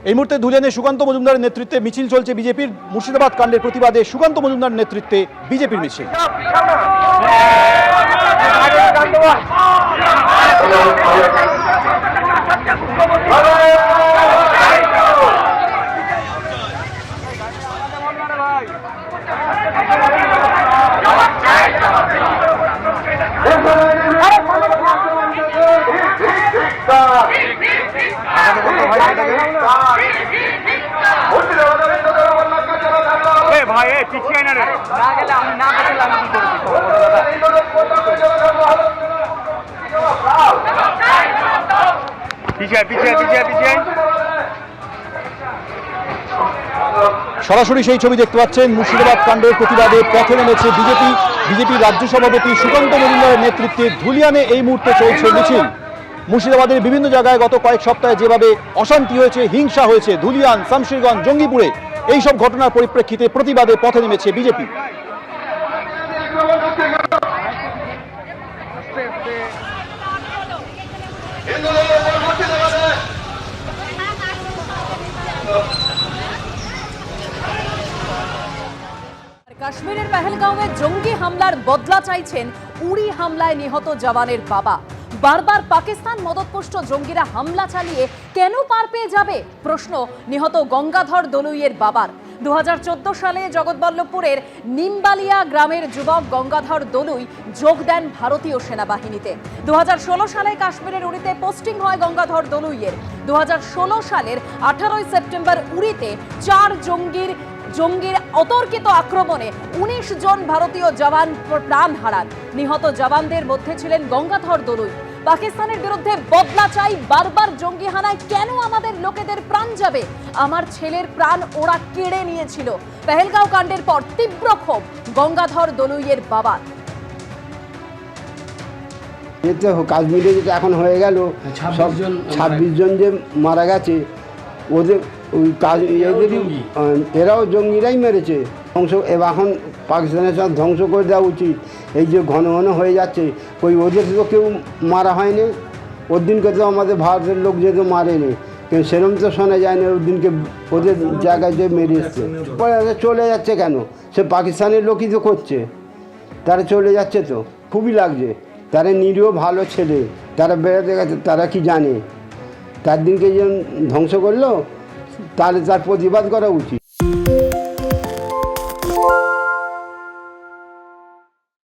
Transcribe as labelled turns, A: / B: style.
A: এই মুহূর্তে ধুলিয়ানে সুকান্ত মজুমদারের নেতৃত্বে মিছিল চলছে বিজেপির। মুর্শিদাবাদ কাণ্ডের প্রতিবাদে সুকান্ত মজুমদারের নেতৃত্বে বিজেপির মিছিল। সরাসরি সেই ছবি দেখতে পাচ্ছেন। মুর্শিদাবাদ কাণ্ডের প্রতিবাদে পথে নেমেছে বিজেপি রাজ্য সভাপতি সুকান্ত মজুমদারের নেতৃত্বে ধুলিয়ানে এই মুহূর্তে চলছে মিছিল। মুর্শিদাবাদের বিভিন্ন জায়গায় গত কয়েক সপ্তাহে যেভাবে অশান্তি হয়েছে, হিংসা হয়েছে, ধুলিয়ান, শামশেরগঞ্জ, জঙ্গিপুরে এইসব ঘটনার পরিপ্রেক্ষিতে প্রতিবাদে পথে নেমেছে বিজেপি।
B: কাশ্মীরের পেহেলগাঁওয়ে জঙ্গি হামলার বদলা চাইছেন উড়ি হামলায় নিহত জওয়ানের বাবা। বারবার পাকিস্তান মদতপুষ্ট জঙ্গিরা হামলা চালিয়ে কেন পার পেয়ে যাবে প্রশ্ন নিহত গঙ্গাধর দলুইয়ের বাবার। 2014 সালে জগৎবল্লভপুরের নিমবালিয়া গ্রামের যুবক গঙ্গাধর দলুই যোগ দেন ভারতীয় সেনাবাহিনীতে। 2016 সালে কাশ্মীরের উড়িতে পোস্টিং হয় গঙ্গাধর দলুইয়ের। 2016 সালের 18 সেপ্টেম্বর উড়িতে 4 জঙ্গির অতর্কিত আক্রমণে 19 জন ভারতীয় জওয়ান প্রাণ হারান। নিহত জওয়ানদের মধ্যে ছিলেন গঙ্গাধর দলুই। পাকিস্তানের বিরুদ্ধে বদলা চাই, বারবার জঙ্গি হানায় কেন আমাদের লোকেদের প্রাণ যাবে? আমার ছেলের প্রাণ ওরা কেড়ে নিয়েছিল। পেহেলগাঁও কাণ্ডের পর তীব্র ক্ষোভ গঙ্গাধর দলুইয়ের বাবার।
C: কাশ্মীরে যেটা এখন হয়ে গেল 26 জন যে মারা গেছে, ওদের ওই এরাও জঙ্গিরাই মেরেছে। এখন পাকিস্তানের সাথে ধ্বংস করে দেওয়া উচিত। এই যে ঘন ঘন হয়ে যাচ্ছে, ওদের তো কেউ মারা হয়নি। ওর দিনকে তো আমাদের ভারতের লোক যেহেতু মারেনি, কিন্তু সেরকম তো শোনা যায় না। ওর দিনকে ওদের জায়গায় যে মেরে এসছে, চলে যাচ্ছে কেন? সে পাকিস্তানের লোকই তো করছে, তারা চলে যাচ্ছে তো খুবই লাগছে। তারা নিরীহ ভালো ছেলে, তারা বেড়াতে গেছে, তারা কি জানে? তার দিনকে যে ধ্বংস করলো, তাহলে তার প্রতিবাদ করা উচিত।